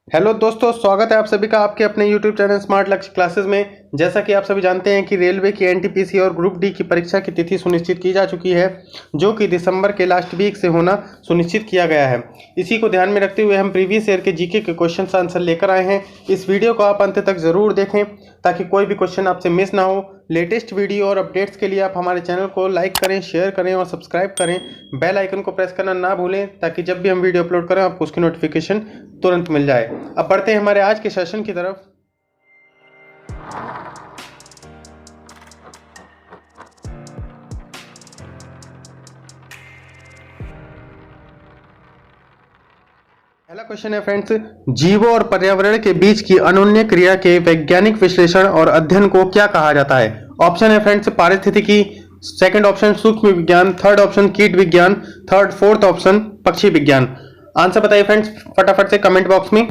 Hello दोस्तों, स्वागत है आप सभी का आपके अपने YouTube चैनल स्मार्ट लक्ष्य क्लासेस में। जैसा कि आप सभी जानते हैं कि रेलवे की एनटीपीसी और ग्रुप डी की परीक्षा की तिथि सुनिश्चित की जा चुकी है, जो कि दिसंबर के लास्ट वीक से होना सुनिश्चित किया गया है। इसी को ध्यान में रखते हुए हम प्रीवियस ईयर के जीके के क्वेश्चन आंसर लेकर आए हैं। इस वीडियो को आप अंत तक ज़रूर देखें ताकि कोई भी क्वेश्चन आपसे मिस ना हो। लेटेस्ट वीडियो और अपडेट्स के लिए आप हमारे चैनल को लाइक करें, शेयर करें और सब्सक्राइब करें। बेल आइकन को प्रेस करना ना भूलें ताकि जब भी हम वीडियो अपलोड करें आपको उसकी नोटिफिकेशन तुरंत मिल जाए। अब बढ़ते हैं हमारे आज के सेशन की तरफ। पहला क्वेश्चन है फ्रेंड्स, जीवों और पर्यावरण के बीच की अनोन्य क्रिया के वैज्ञानिक विश्लेषण और अध्ययन को क्या कहा जाता है? ऑप्शन है फ्रेंड्स पारिस्थितिकी, सेकंड ऑप्शन सूक्ष्म विज्ञान, थर्ड ऑप्शन कीट विज्ञान, फोर्थ ऑप्शन पक्षी विज्ञान। आंसर बताइए फ्रेंड्स फटाफट से कमेंट बॉक्स में।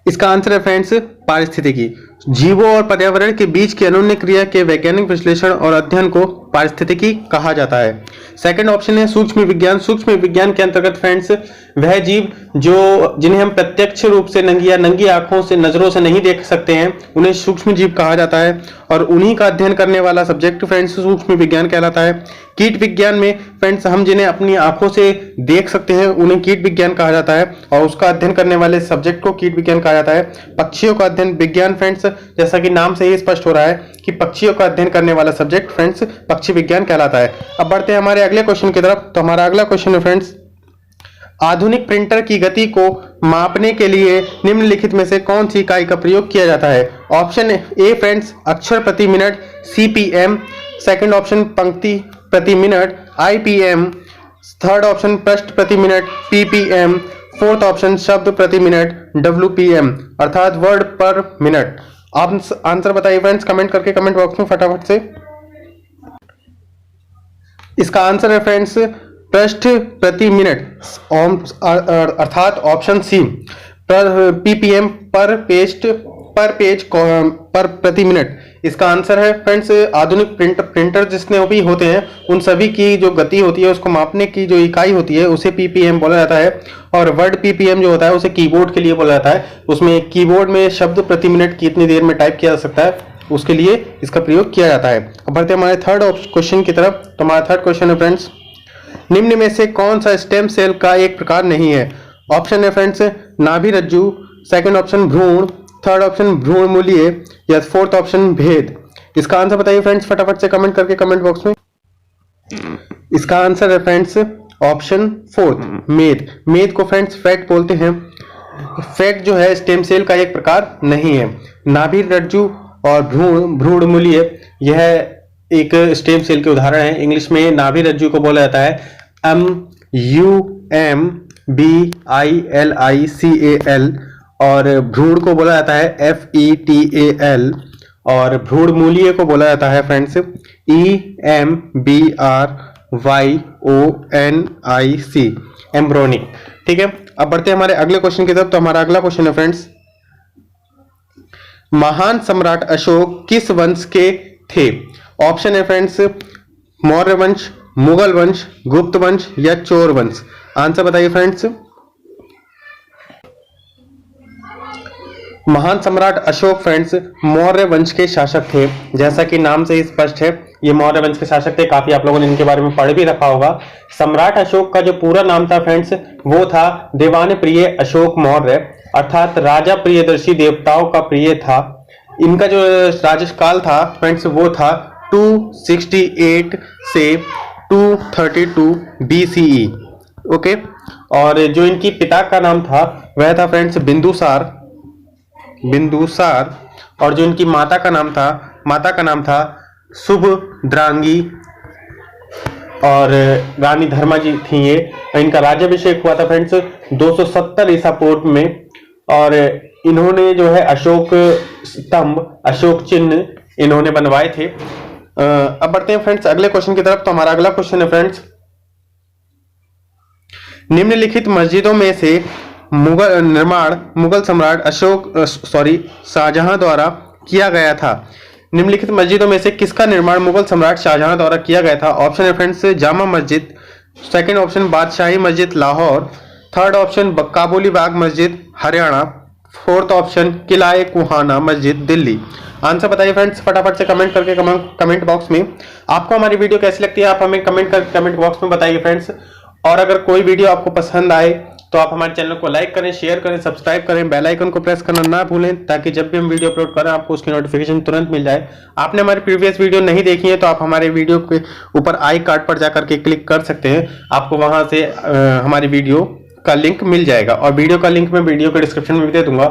इसका आंसर है फ्रेंड्स पारिस्थितिकी। जीवों और पर्यावरण के बीच की अनोन्य क्रिया के वैज्ञानिक विश्लेषण और अध्ययन को पारिस्थितिकी कहा जाता है। सेकंड ऑप्शन है सूक्ष्म विज्ञान। सूक्ष्म विज्ञान के अंतर्गत फ्रेंड्स वह जीव जिन्हें हम प्रत्यक्ष रूप से नंगी आंखों से नजरों से नहीं देख सकते हैं, उन्हें सूक्ष्म जीव कहा जाता है और उन्हीं का अध्ययन करने वाला सब्जेक्ट फ्रेंड्स सूक्ष्म विज्ञान कहलाता है। कीट विज्ञान में फ्रेंड्स हम जिन्हें अपनी आंखों से देख सकते हैं उन्हें कीट विज्ञान कहा जाता है और उसका अध्ययन करने वाले सब्जेक्ट को कीट विज्ञान कहा जाता है। पक्षियों का अध्ययन विज्ञान फ्रेंड्स, जैसा कि नाम से ही स्पष्ट हो रहा है कि पक्षियों का अध्ययन करने वाला सब्जेक्ट फ्रेंड्स पक्षी विज्ञान कहलाता है। अब बढ़ते हैं हमारे अगले क्वेश्चन की तरफ। तो हमारा अगला क्वेश्चन है फ्रेंड्स, आधुनिक प्रिंटर की गति को मापने के लिए निम्नलिखित में से कौन सी इकाई का प्रयोग किया जाता है? ऑप्शन ए फ्रेंड्स अक्षर प्रति मिनट सीपीएम, सेकंड ऑप्शन पंक्ति प्रति मिनट आईपीएम, थर्ड ऑप्शन पृष्ठ प्रति मिनट पीपीएम, फोर्थ ऑप्शन शब्द प्रति मिनट डब्ल्यूपीएम अर्थात वर्ड पर मिनट। आप आंसर बताइए फ्रेंड्स कमेंट करके कमेंट बॉक्स में फटाफट से। इसका आंसर है फ्रेंड्स पृष्ठ प्रति मिनट अर्थात ऑप्शन सी पीपीएम पर पेज पर प्रति मिनट। इसका आंसर है फ्रेंड्स आधुनिक प्रिंटर जितने भी होते हैं उन सभी की जो गति होती है उसको मापने की जो इकाई होती है उसे पीपीएम बोला जाता है और वर्ड पीपीएम जो होता है उसे कीबोर्ड के लिए बोला जाता है। उसमें कीबोर्ड में शब्द प्रति मिनट कितनी देर में टाइप किया जा सकता है उसके लिए इसका प्रयोग किया जाता है। अब बढ़ते हैं हमारे थर्ड क्वेश्चन की तरफ। तो हमारा थर्ड क्वेश्चन है फ्रेंड्स, निम्न में से कौन सा स्टेम सेल का एक प्रकार नहीं है? ऑप्शन है फ्रेंड्स नाभि रज्जु, सेकंड ऑप्शन भ्रूण, थर्ड ऑप्शन भ्रूण मूलीय या फोर्थ ऑप्शन भेद। इसका आंसर बताइए फ्रेंड्स फटाफट से कमेंट करके कमेंट बॉक्स में। इसका आंसर है फ्रेंड्स ऑप्शन फोर्थ मेद। मेद को फ्रेंड्स फैट बोलते हैं। फैट जो है स्टेम सेल का एक प्रकार नहीं है। नाभि रज्जु और भ्रूण मूलीय यह एक स्टेम सेल के उदाहरण है। इंग्लिश में नाभि रज्जु को बोला जाता है MUMBILICAL और भ्रूण को बोला जाता है FETAL और भ्रूण मूलीय को बोला जाता है फ्रेंड्स EMBRYONIC एम्ब्रोनिक। ठीक है, अब बढ़ते हैं हमारे अगले क्वेश्चन की तरफ। तो हमारा अगला क्वेश्चन है फ्रेंड्स, महान सम्राट अशोक किस वंश के थे? ऑप्शन है फ्रेंड्स मौर्य वंश, मुगल वंश, गुप्त वंश या चोर वंश। आंसर बताइए फ्रेंड्स। महान सम्राट अशोक फ्रेंड्स मौर्य वंश के शासक थे। जैसा कि नाम से ही स्पष्ट है ये मौर्य वंश के शासक थे। काफी आप लोगों ने इनके बारे में पढ़ भी रखा होगा। सम्राट अशोक का जो पूरा नाम था फ्रेंड्स वो था देवान प्रिय अशोक मौर्य अर्थात राजा प्रियदर्शी देवताओं का प्रिय था। इनका जो राजकाल था फ्रेंड्स वो था 268 से 232 BCE। ओके, और जो इनकी पिता का नाम था वह था फ्रेंड्स बिंदुसार और जो इनकी माता का नाम था सुभद्रांगी और रानी धर्मा जी थी ये। इनका राज्याभिषेक हुआ था फ्रेंड्स 270 ईसा पूर्व में और इन्होंने जो है अशोक स्तंभ, अशोक चिन्ह इन्होंने बनवाए थे। अब बढ़ते हैं फ्रेंड्स अगले क्वेश्चन की तरफ। तो हमारा अगला क्वेश्चन है फ्रेंड्स, निम्नलिखित मस्जिदों में से मुगल सम्राट शाहजहां द्वारा किया गया था। निम्नलिखित मस्जिदों में से किसका निर्माण मुगल सम्राट शाहजहां द्वारा किया गया था? ऑप्शन है friends Jama Masjid, second option बादशाही मस्जिद लाहौर, थर्ड ऑप्शन काबुली बाग मस्जिद हरियाणा, फोर्थ ऑप्शन किला कुहाना मस्जिद दिल्ली। आंसर बताइए फ्रेंड्स फटाफट से कमेंट करके कमेंट बॉक्स में। आपको हमारी वीडियो कैसी लगती है आप हमें कमेंट करके कमेंट बॉक्स में बताइए फ्रेंड्स। और अगर कोई वीडियो आपको पसंद आए तो आप हमारे चैनल को लाइक करें, शेयर करें, सब्सक्राइब करें, बेल आइकन को प्रेस करना ना भूलें ताकि जब भी हम वीडियो अपलोड करें आपको उसकी नोटिफिकेशन तुरंत मिल जाए। आपने हमारी प्रीवियस वीडियो नहीं देखी है तो आप हमारे वीडियो के ऊपर आई कार्ड पर जाकर के क्लिक कर सकते हैं, आपको वहां से हमारी वीडियो का लिंक मिल जाएगा। और वीडियो का लिंक मैं वीडियो के डिस्क्रिप्शन में भी दे दूंगा।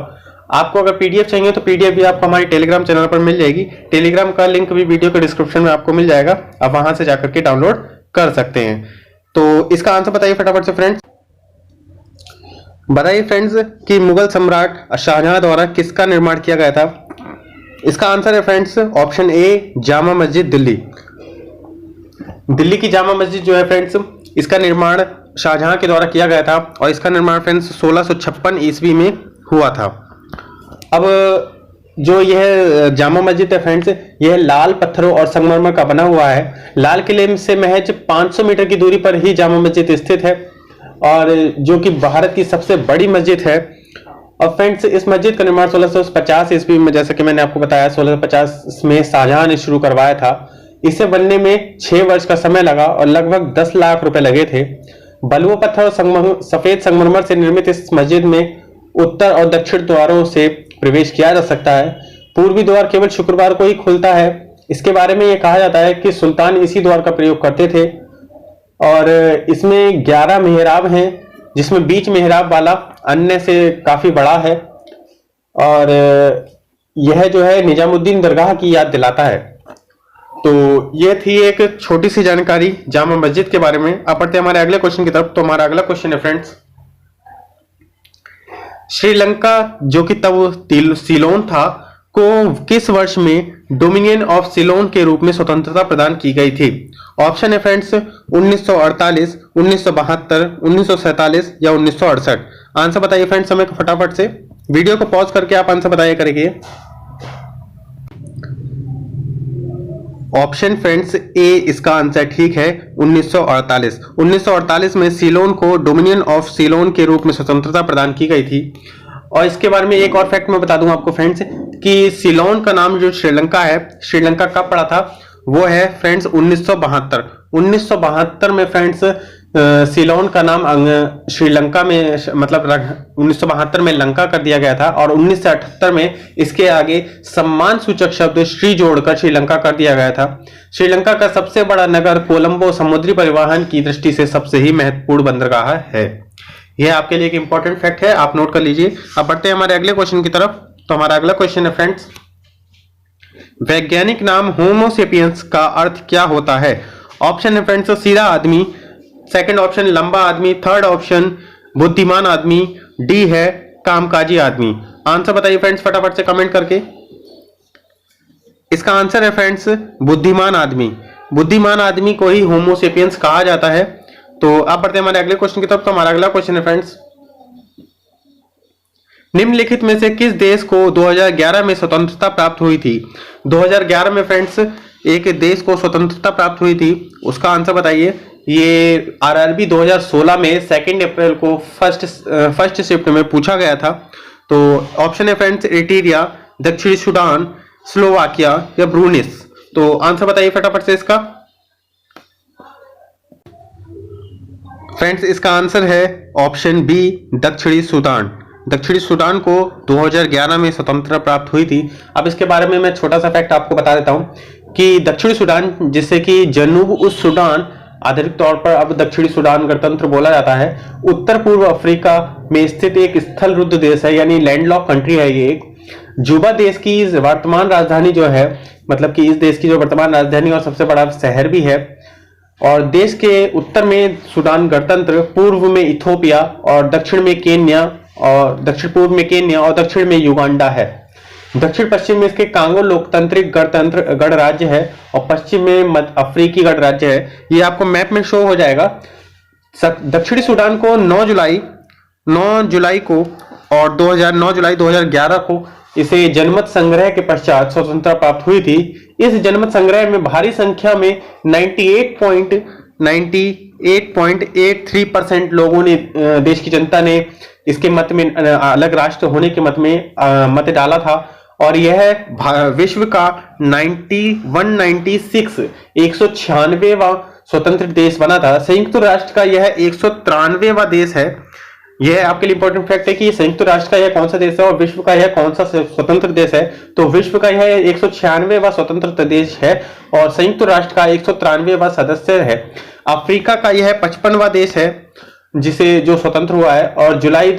आपको अगर पीडीएफ चाहिए तो पीडीएफ भी आपको हमारे टेलीग्राम चैनल पर मिल जाएगी। टेलीग्राम का लिंक भी वीडियो के डिस्क्रिप्शन में आपको मिल जाएगा, आप वहां से जाकर के डाउनलोड कर सकते हैं। तो इसका आंसर बताइए फटाफट से फ्रेंड्स। बताइए फ्रेंड्स कि मुगल सम्राट शाहजहां द्वारा किसका निर्माण किया गया था। इसका आंसर है friends option A Jama Masjid Delhi. Delhi की जामा मस्जिद जो है फ्रेंड्स इसका निर्माण शाहजहां के द्वारा किया गया था और इसका निर्माण फ्रेंड्स 1656 ईस्वी में हुआ था। अब जो यह जामा मस्जिद है फ्रेंड्स यह लाल पत्थरों और संगमरमर का बना हुआ है। लाल किले से महज 500 मीटर की दूरी पर ही जामा मस्जिद स्थित है और जो कि भारत की सबसे बड़ी मस्जिद है। और फ्रेंड्स इस मस्जिद का निर्माण 1650 ईस्वी में, जैसा कि मैंने आपको बताया, 1650 में शाहजहां ने शुरू करवाया था। इसे बनने में 6 वर्ष का समय लगा और लगभग 10 लाख रुपए लगे थे। बलुआ पत्थर और सफेद संगमरमर से निर्मित इस मस्जिद में उत्तर और दक्षिण द्वारों से प्रवेश किया जा सकता है। पूर्वी द्वार केवल शुक्रवार को ही खुलता है। इसके बारे में यह कहा जाता है कि सुल्तान इसी द्वार का प्रयोग करते थे और इसमें 11 मेहराब हैं, जिसमें बीच मेहराब वाला अन्य से काफी बड़ा है और यह जो है निजामुद्दीन दरगाह की याद दिलाता है। तो यह थी एक छोटी सी जानकारी जामा मस्जिद के बारे में। अब बढ़ते हमारे अगले क्वेश्चन की तरफ। तो हमारा अगला क्वेश्चन है फ्रेंड्स, श्रीलंका जो कि तब सीलोन था को किस वर्ष में डोमिनियन ऑफ सीलोन के रूप में स्वतंत्रता प्रदान की गई थी। ऑप्शन है फ्रेंड्स 1948, 1972, 1947 या 1968। आंसर बताइए फ्रेंड्स हमें फटाफट से। वीडियो को पॉज करके आप आंसर बताइए करेंगे। ऑप्शन फ्रेंड्स ए इसका आंसर ठीक है 1948। 1948 में सीलोन को डोमिनियन ऑफ सीलोन के रूप में स्वतंत्रता प्रदान की गई थी। और इसके बारे में एक और फैक्ट मैं बता दूं आपको फ्रेंड्स कि सीलोन का नाम जो श्रीलंका है, श्रीलंका कब पड़ा था वो है फ्रेंड्स 1972। 1972 में फ्रेंड्स सीलोन का नाम श्रीलंका में मतलब 1972 में लंका कर दिया गया था और 1978 में इसके आगे सम्मान सूचक शब्द श्री जोड़कर श्रीलंका कर दिया गया था। श्रीलंका का सबसे बड़ा नगर कोलंबो समुद्री परिवहन की दृष्टि से सबसे ही महत्वपूर्ण बंदरगाह है। यह आपके लिए एक इंपॉर्टेंट फैक्ट है, आप नोट कर लीजिए। अब बढ़ते हैं हमारे अगले क्वेश्चन की तरफ। तो हमारा अगला क्वेश्चन है फ्रेंड्स, वैज्ञानिक नाम होमो सेपियंस का अर्थ क्या होता है। ऑप्शन है फ्रेंड्स सीधा आदमी, सेकंड ऑप्शन लंबा आदमी, थर्ड ऑप्शन बुद्धिमान आदमी, डी है कामकाजी आदमी। आंसर बताइए फ्रेंड्स फटाफट से कमेंट करके। इसका आंसर है फ्रेंड्स बुद्धिमान आदमी। बुद्धिमान आदमी को ही होमो सेपियंस कहा जाता है। तो अब बढ़ते हैं हमारे अगले क्वेश्चन की तरफ। तो हमारा अगला क्वेश्चन है फ्रेंड्स, निम्नलिखित में से किस देश को 2011 में स्वतंत्रता प्राप्त हुई थी। 2011 में फ्रेंड्स एक देश को स्वतंत्रता प्राप्त हुई थी, उसका आंसर बताइए। ये आरआरबी 2016 में 2 अप्रैल को फर्स्ट शिफ्ट में पूछा गया था। तो ऑप्शन है फ्रेंड्स एरिट्रिया, दक्षिणी सूडान, स्लोवाकिया या ब्रूनिस। तो आंसर बताइए फटाफट से इसका। फ्रेंड्स इसका आंसर है ऑप्शन बी दक्षिणी सूडान। दक्षिणी सूडान को 2011 में स्वतंत्रता प्राप्त हुई थी। अब इसके बारे में मैं छोटा सा फैक्ट आपको बता देता हूं कि दक्षिणी सूडान जिसे कि जनूब उस सूडान आधिकारिक तौर पर अब दक्षिणी सूडान गणतंत्र बोला जाता है, उत्तर पूर्व अफ्रीका में स्थित एक स्थल रुद्ध देश है, यानी लैंडलॉक कंट्री है। ये एक जुबा देश की वर्तमान राजधानी जो है, मतलब कि इस देश की जो वर्तमान राजधानी और सबसे बड़ा शहर भी है। और देश के उत्तर में सूडान गणतंत्र, पूर्व में इथोपिया और दक्षिण में केन्या और दक्षिण पूर्व में केन्या और दक्षिण में युगांडा है। दक्षिण पश्चिम में इसके कांगो लोकतांत्रिक गणतंत्र गणराज्य है और पश्चिम में मध्य अफ्रीकी गणराज्य है। ये आपको मैप में शो हो जाएगा। दक्षिणी सूडान को 9 जुलाई को और 9 जुलाई 2011 को इसे जनमत संग्रह के पश्चात स्वतंत्रता प्राप्त हुई थी। इस जनमत संग्रह में भारी संख्या में 98.83% लोगों ने देश की जनता ने इसके मत में अलग राष्ट्र होने के मत में मत डाला था और यह विश्व का 196वां स्वतंत्र देश बना था। संयुक्त राष्ट्र का यह 193वां देश है। यह आपके लिए इंपॉर्टेंट फैक्ट है कि संयुक्त राष्ट्र का यह कौन सा देश है और विश्व का यह कौन सा स्वतंत्र देश है। तो विश्व का यह 196वां स्वतंत्र देश है और संयुक्त राष्ट्र का 193वां सदस्य है। अफ्रीका का यह 55वां देश है जिसे जो स्वतंत्र हुआ है और जुलाई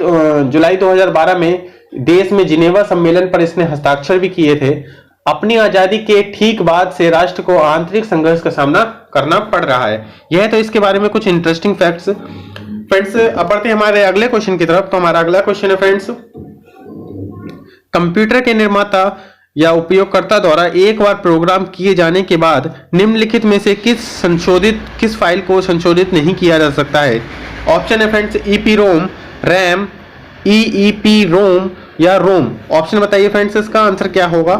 2012 में देश में जिनेवा सम्मेलन पर इसने हस्ताक्षर भी किए थे। अपनी आजादी के ठीक बाद से राष्ट्र को आंतरिक संघर्ष का सामना करना पड़ रहा है। यह तो इसके बारे में कुछ इंटरेस्टिंग फैक्ट्स। फ्रेंड्स अब बढ़ते हैं हमारे अगले क्वेश्चन की तरफ। तो हमारा अगला क्वेश्चन है फ्रेंड्स, कंप्यूटर के निर्माता या उपयोगकर्ता द्वारा एक बार प्रोग्राम किए जाने के बाद निम्नलिखित में से किस फाइल को संशोधित नहीं किया जा सकता है। ऑप्शन है फ्रेंड्स EEPROM, रैम, EEPROM या रोम। ऑप्शन बताइए फ्रेंड्स, इसका आंसर क्या होगा।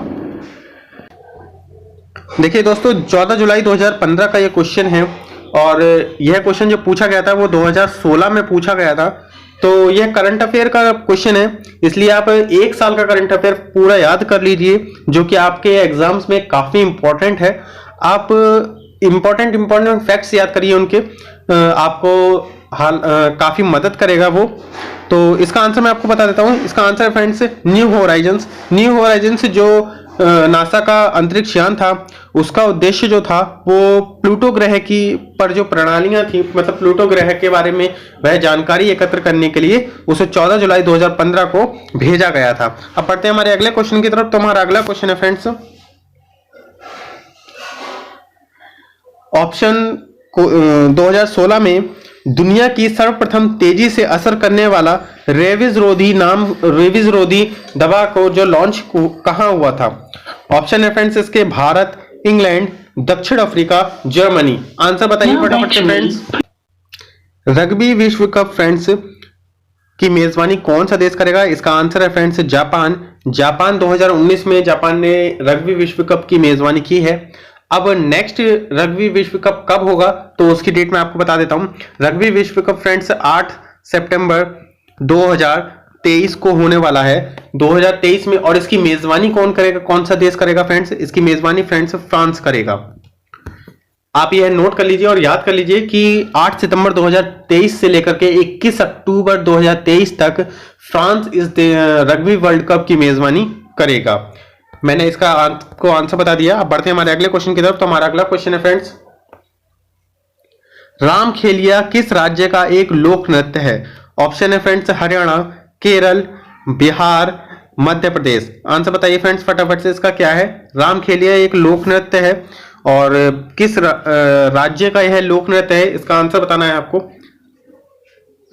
देखिए दोस्तों 14 जुलाई 2015 का यह क्वेश्चन है और यह क्वेश्चन जो पूछा गया था वो 2016 में पूछा गया था। तो यह करंट अफेयर का क्वेश्चन है, इसलिए आप एक साल का करंट अफेयर पूरा याद कर लीजिए जो कि आपके एग्जाम्स में काफी इंपॉर्टेंट है। आप इंपॉर्टेंट फैक्ट्स याद करिए उनके, आपको काफी मदद करेगा वो। तो इसका आंसर मैं आपको बता देता हूं। इसका आंसर है फ्रेंड्स न्यू होराइजन्स जो नासा का अंतरिक्ष यान था उसका उद्देश्य जो था वो प्लूटो ग्रह की पर जो प्रणालियां थी, मतलब प्लूटो ग्रह के बारे में वह जानकारी एकत्र करने के लिए उसे 14 जुलाई 2015 को भेजा गया था। अब पढ़ते हैं हमारे अगले क्वेश्चन की तरफ। तो हमारा अगला क्वेश्चन है फ्रेंड्स, ऑप्शन 2016 में दुनिया की सर्वप्रथम तेजी से असर करने वाला रेबीज रोधी दवा को जो लॉन्च कहां हुआ था। ऑप्शन है फ्रेंड्स इसके भारत, इंग्लैंड, दक्षिण अफ्रीका, जर्मनी। आंसर बताइए फटाफट से फ्रेंड्स। रग्बी विश्व कप फ्रेंड्स की मेजबानी कौन सा देश करेगा। इसका आंसर है फ्रेंड्स जापान। 2019 में जापान ने रग्बी विश्व कप की मेजबानी की है। अब नेक्स्ट रग्बी विश्व कप कब होगा तो उसकी डेट मैं आपको बता देता हूं। रग्बी विश्व कप फ्रेंड्स 8 सितंबर 2023 को होने वाला है, 2023 में। और इसकी मेजबानी कौन करेगा, कौन सा देश करेगा फ्रेंड्स। इसकी मेजबानी फ्रेंड्स फ्रांस करेगा। आप यह नोट कर लीजिए और याद कर लीजिए कि 8 सितंबर 2023 से लेकर के 21 अक्टूबर 2023 तक फ्रांस इस रग्बी वर्ल्ड कप की मेजबानी करेगा। मैंने इसका आपको आंसर बता दिया। अब बढ़ते हैं हमारे अगले क्वेश्चन की तरफ। तो हमारा अगला क्वेश्चन है फ्रेंड्स, रामखेलिया किस राज्य का एक लोक नृत्य है। ऑप्शन है फ्रेंड्स हरियाणा, केरल, बिहार, मध्य प्रदेश। आंसर बताइए फ्रेंड्स फटाफट से, इसका क्या है। रामखेलिया एक लोक नृत्य है और किस राज्य का यह लोक नृत्य है, इसका आंसर बताना है आपको।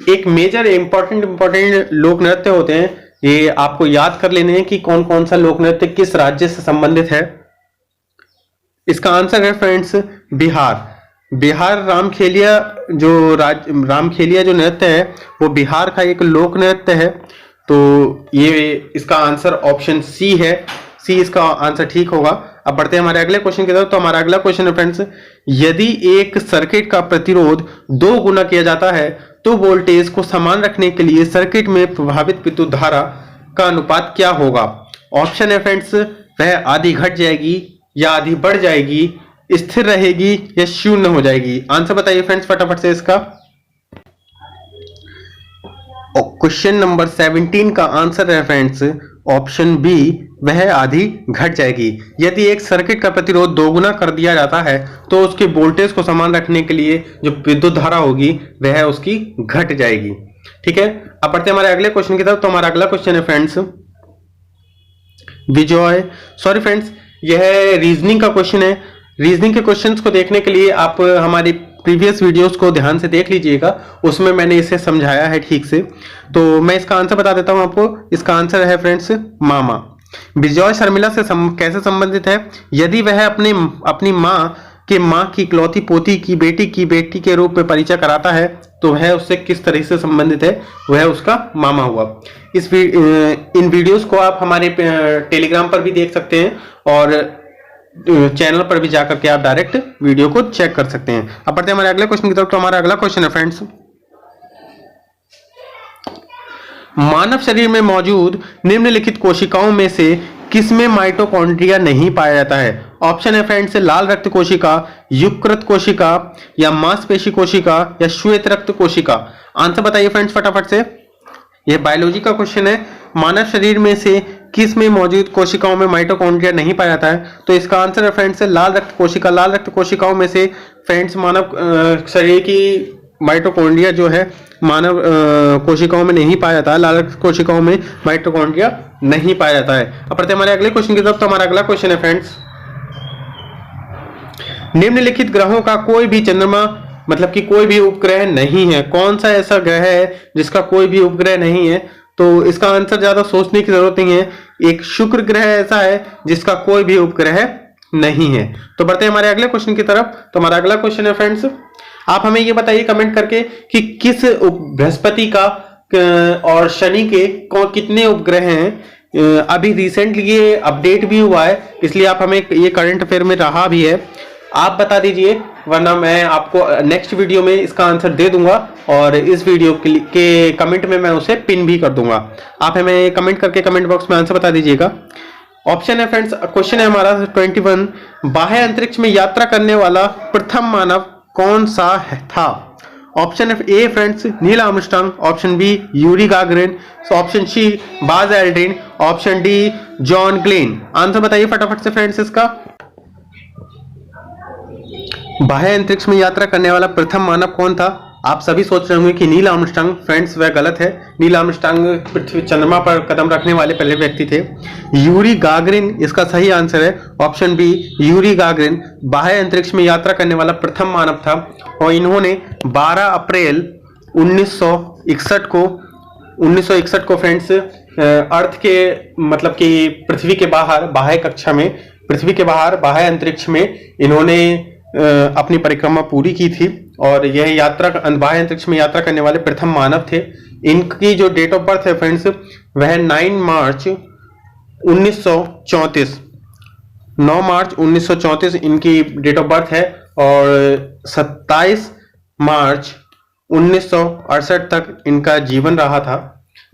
एक मेजर इंपॉर्टेंट लोक नृत्य होते हैं, ये आपको याद कर लेने हैं कि कौन कौन सा लोक नृत्य किस राज्य से संबंधित है। इसका आंसर है फ्रेंड्स बिहार। रामखेलिया जो नृत्य है वो बिहार का एक लोक नृत्य है। तो ये इसका आंसर ऑप्शन सी है, सी इसका आंसर ठीक होगा। अब बढ़ते हैं हमारे अगले क्वेश्चन की तरफ। तो हमारा अगला क्वेश्चन है फ्रेंड्स, यदि एक सर्किट का प्रतिरोध 2 गुना किया जाता है तो वोल्टेज को समान रखने के लिए सर्किट में प्रभावित विद्युत धारा का अनुपात क्या होगा। ऑप्शन है फ्रेंड्स, वह आधी घट जाएगी या आधी बढ़ जाएगी, स्थिर रहेगी या शून्य हो जाएगी। आंसर बताइए फ्रेंड्स फटाफट से इसका। क्वेश्चन नंबर 17 का आंसर है फ्रेंड्स ऑप्शन बी, वह आधी घट जाएगी। यदि एक सर्किट का प्रतिरोध 2 गुना कर दिया जाता है तो उसके वोल्टेज को समान रखने के लिए जो विद्युत धारा होगी वह उसकी घट जाएगी। ठीक है, अब बढ़ते हैं हमारे अगले क्वेश्चन की तरफ। तो हमारा अगला क्वेश्चन है फ्रेंड्स फ्रेंड्स यह रीजनिंग का क्वेश्चन है। रीजनिंग के क्वेश्चंस को देखने के लिए आप हमारी प्रीवियस वीडियोस को ध्यान से देख लीजिएगा, उसमें मैंने इसे समझाया है ठीक से। तो मैं इसका आंसर बता देता हूं आपको। इसका आंसर है फ्रेंड्स मामा। विजय शर्मिला से कैसे संबंधित है। यदि वह अपनी माँ की इकलौती पोती की बेटी के रूप में परिचय कराता है तो वह उससे किस तरह से संबंधित है, वह उसका मामा हुआ। इन वीडियोस को आप हमारे टेलीग्राम पर भी देख सकते हैं और चैनल पर भी जाकर के आप डायरेक्ट वीडियो को चेक कर सकते हैं। अब बढ़ते हैं हमारे अगले क्वेश्चन की तरफ। तो हमारा अगला क्वेश्चन है फ्रेंड्स, मानव शरीर में मौजूद निम्नलिखित कोशिकाओं में से किसमें माइटोकॉन्ड्रिया नहीं पाया जाता है? ऑप्शन है फ्रेंड्स, लाल रक्त कोशिका, युकृत कोशिका, या मांसपेशी कोशिका, या श्वेत रक्त कोशिका। आंसर बताइए फ्रेंड्स फटाफट से। यह बायोलॉजी का क्वेश्चन है। मानव शरीर में से किस में मौजूद कोशिकाओं में माइटोकॉन्ड्रिया नहीं पाया जाता है? तो इसका आंसर है फ्रेंड्स लाल रक्त कोशिका। लाल रक्त कोशिकाओं में से फ्रेंड्स मानव शरीर की माइटोकॉन्ड्रिया जो है मानव कोशिकाओं में नहीं पाया जाता है। लाल रक्त कोशिकाओं में माइटोकॉन्ड्रिया नहीं पाया जाता है। अब बढ़ते हमारे अगले क्वेश्चन की तरफ। तो हमारा अगला क्वेश्चन है फ्रेंड्स, निम्नलिखित ग्रहों का कोई भी चंद्रमा मतलब कि कोई भी उपग्रह नहीं है। कौन सा ऐसा ग्रह है जिसका कोई भी उपग्रह नहीं है? तो इसका आंसर ज्यादा सोचने की जरूरत नहीं है। एक शुक्र ग्रह ऐसा है जिसका कोई भी उपग्रह नहीं है। तो बढ़ते हैं हमारे अगले क्वेश्चन की तरफ। तो हमारा अगला क्वेश्चन है फ्रेंड्स, आप हमें ये बताइए कमेंट करके कि किस बृहस्पति का और शनि के कितने उपग्रह हैं। अभी रिसेंटली ये अपडेट भी हुआ है, इसलिए आप हमें ये करंट अफेयर में रहा भी है, आप बता दीजिए, वरना मैं आपको नेक्स्ट वीडियो में इसका आंसर दे दूंगा और इस वीडियो के कमेंट में मैं उसे पिन भी कर दूंगा। आप हमें कमेंट करके कमेंट बॉक्स में आंसर बता दीजिएगा। ऑप्शन है फ्रेंड्स, क्वेश्चन है हमारा 21, बाह्य अंतरिक्ष में यात्रा करने वाला प्रथम मानव कौन सा था? Option A friends Neil Armstrong, option B Yuri Gagarin, option C Buzz Aldrin, option D John Glenn. Answer बताइए फटाफट से फ्रेंड्स इसका। बाह्य अंतरिक्ष में यात्रा करने वाला प्रथम मानव कौन था? आप सभी सोच रहे होंगे कि नील आर्मस्ट्रांग। फ्रेंड्स वह गलत है। नील आर्मस्ट्रांग पृथ्वी चंद्रमा पर कदम रखने वाले पहले व्यक्ति थे। यूरी गागरिन इसका सही आंसर है। ऑप्शन बी यूरी गागरिन बाह्य अंतरिक्ष में यात्रा करने वाला प्रथम मानव था और इन्होंने 12 अप्रैल 1961 को फ्रेंड्स अर्थ के मतलब कि पृथ्वी के बाहर बाह्य कक्षा में, पृथ्वी के बाहर बाह्य अंतरिक्ष में इन्होंने अपनी परिक्रमा पूरी की थी और यह यात्रा बाह्य अंतरिक्ष में यात्रा करने वाले प्रथम मानव थे। इनकी जो डेट ऑफ बर्थ है फ्रेंड्स वह 9 मार्च 1934 इनकी डेट ऑफ बर्थ है और 27 मार्च 1968 तक इनका जीवन रहा था।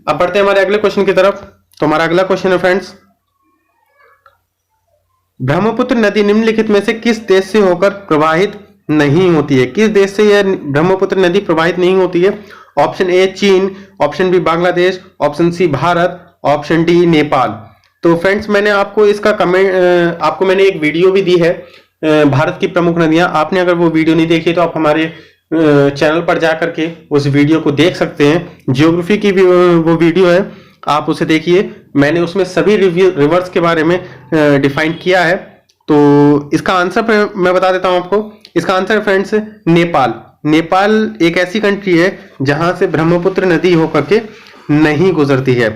अब बढ़ते हैं हमारे अगले क्वेश्चन की तरफ। तो हमारा अगला क्वेश्चन है फ्रेंड्स, ब्रह्मपुत्र नदी निम्नलिखित में से किस देश से होकर प्रवाहित नहीं होती है? किस देश से यह ब्रह्मपुत्र नदी प्रवाहित नहीं होती है? ऑप्शन ए चीन, option B Bangladesh, option C Bharat, option D Nepal. तो फ्रेंड्स मैंने आपको इसका आपको मैंने एक वीडियो भी दी है भारत की प्रमुख नदियां। आपने अगर वो वीडियो नहीं देखी तो आप हमारे चैनल पर जाकर के उस वीडियो को देख सकते हैं। जियोग्राफी की भी वो वीडियो है, आप उसे देखिए। मैंने उसमें सभी रिवर्स के बारे में डिफाइन किया है। तो इसका आंसर मैं बता देता हूं आपको। इसका आंसर फ्रेंड्स नेपाल। नेपाल एक ऐसी कंट्री है जहां से ब्रह्मपुत्र नदी होकर के नहीं गुजरती है।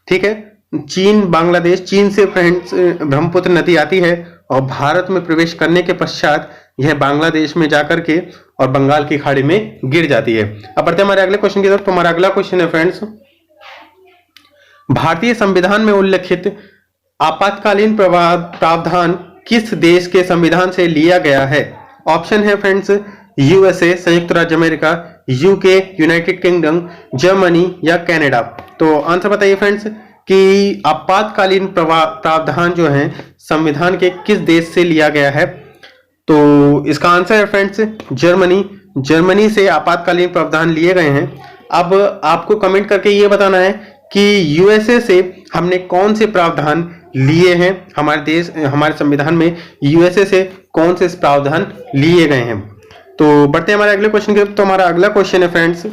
ठीक है, चीन, बांग्लादेश, चीन से फ्रेंड्स ब्रह्मपुत्र नदी आती है और भारत में प्रवेश करने के पश्चात यह बांग्लादेश में जाकर के और बंगाल की खाड़ी में गिर जाती है। अब बढ़ते हैं हमारे अगले क्वेश्चन की तरफ। तो हमारा अगला क्वेश्चन है फ्रेंड्स, भारतीय संविधान में उल्लिखित आपातकालीन प्रावधान किस देश के संविधान से लिया गया है? ऑप्शन है फ्रेंड्स यूएसए संयुक्त राज्य America, UK United kingdom, Germany या कनाडा। तो आंसर बताइए फ्रेंड्स कि आपातकालीन प्रावधान जो है संविधान के किस देश से लिया गया है? तो इसका आंसर है फ्रेंड्स जर्मनी। जर्मनी से आपातकालीन प्रावधान लिए गए हैं। अब आपको कमेंट करके ये बताना है कि यूएसए से हमने कौन से प्रावधान लिए हैं। हमारे देश हमारे संविधान में यूएसए से कौन से प्रावधान लिए गए हैं। तो बढ़ते हैं हमारे अगले क्वेश्चन की। तो हमारा अगला क्वेश्चन है फ्रेंड्स,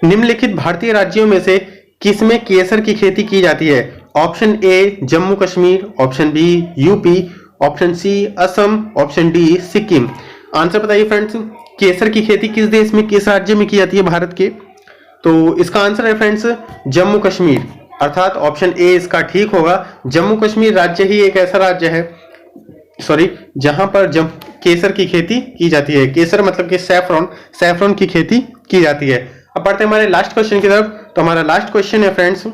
निम्नलिखित भारतीय राज्यों में से किसमें केसर की खेती की जाती है? Option A Jammu Kashmir, option B UP, option C Assam, option D Sikkim. Answer बताइए फ्रेंड्स, केसर की खेती किस देश में, किस राज्य में की जाती है भारत के? तो इसका आंसर है फ्रेंड्स जम्मू कश्मीर, अर्थात ऑप्शन ए इसका ठीक होगा। जम्मू कश्मीर राज्य ही एक ऐसा राज्य है जहां पर केसर की खेती की जाती है। केसर मतलब कि सैफरन की खेती की जाती है। अब बढ़ते हैं हमारे लास्ट क्वेश्चन की तरफ। तो हमारा लास्ट क्वेश्चन है फ्रेंड्स,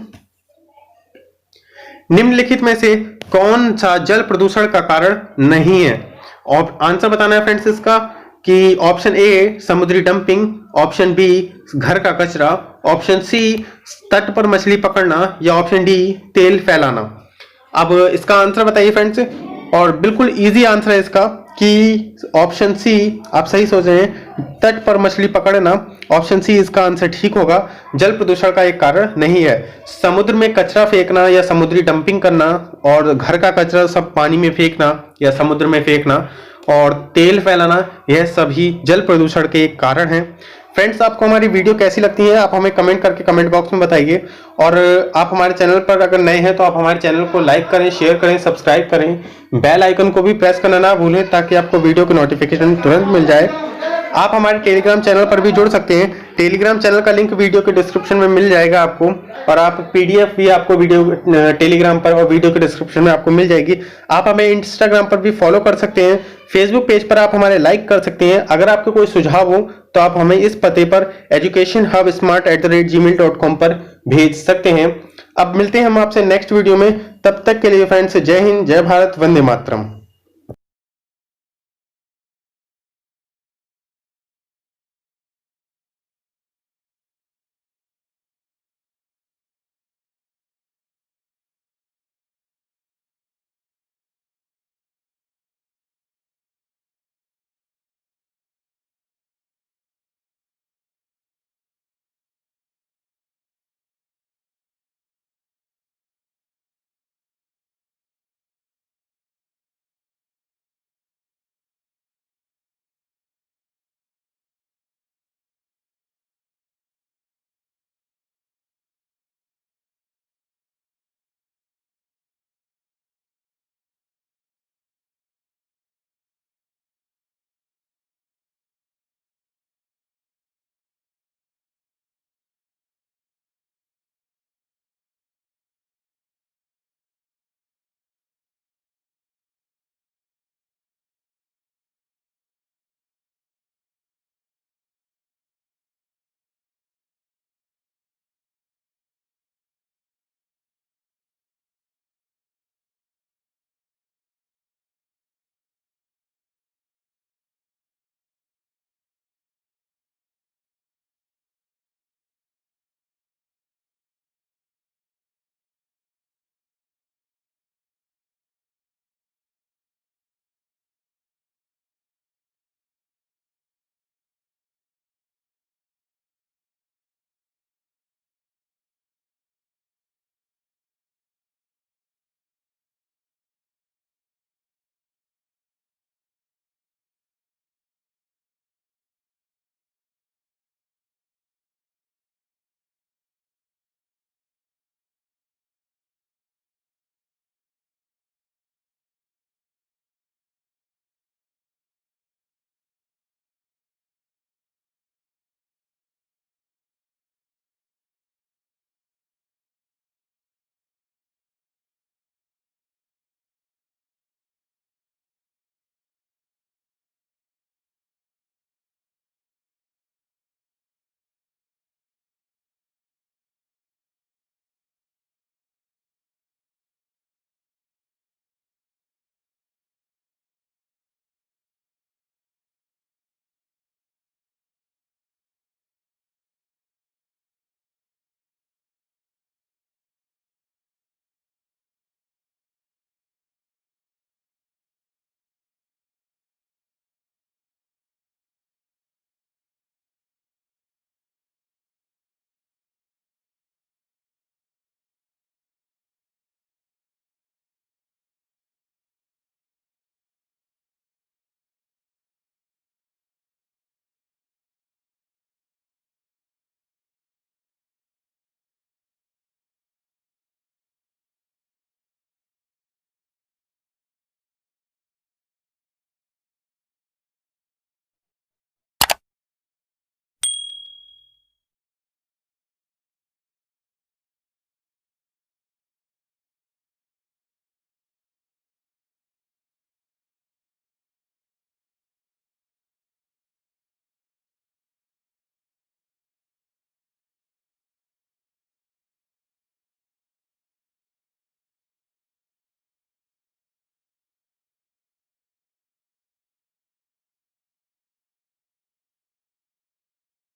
निम्नलिखित में से कौन सा जल प्रदूषण का कारण नहीं है? और आंसर बताना है फ्रेंड्स इसका कि ऑप्शन ए समुद्री डंपिंग, ऑप्शन बी घर का कचरा, ऑप्शन सी तट पर मछली पकड़ना या ऑप्शन डी तेल फैलाना। अब इसका आंसर बताइए फ्रेंड्स। और बिल्कुल इजी आंसर है इसका कि ऑप्शन सी आप सही सोच रहे हैं, तट पर मछली पकड़ना। ऑप्शन सी इसका आंसर ठीक होगा, जल प्रदूषण का एक कारण नहीं है। समुद्र में कचरा फेंकना या समुद्री डंपिंग करना और घर का कचरा सब पानी में फेंकना या समुद्र में फेंकना और तेल फैलाना, यह सभी जल प्रदूषण के एक कारण हैं। फ्रेंड्स, आपको हमारी वीडियो कैसी लगती है आप हमें कमेंट करके कमेंट बॉक्स में बताइए। और आप हमारे चैनल पर अगर नए हैं तो आप हमारे चैनल को लाइक करें, शेयर करें, सब्सक्राइब करें, बेल आइकन को भी प्रेस करना ना भूलें ताकि आपको वीडियो की नोटिफिकेशन तुरंत मिल जाए। आप हमारे टेलीग्राम चैनल पर भी जुड़ सकते हैं। टेलीग्राम चैनल का लिंक वीडियो के डिस्क्रिप्शन में मिल जाएगा आपको, और आप पीडीएफ भी आपको वीडियो टेलीग्राम पर और वीडियो के डिस्क्रिप्शन में आपको मिल जाएगी। आप हमें इंस्टाग्राम पर भी फॉलो कर सकते हैं, फेसबुक पेज पर आप हमारे लाइक कर सकते हैं। अगर आपके कोई सुझाव हो तो आप हमें इस पते पर educationhubsmart@gmail.com पर भेज सकते हैं। अब मिलते हैं हम आपसे नेक्स्ट वीडियो में, तब तक के लिए फ्रेंड्स जय हिंद, जय भारत, वंदे मातरम।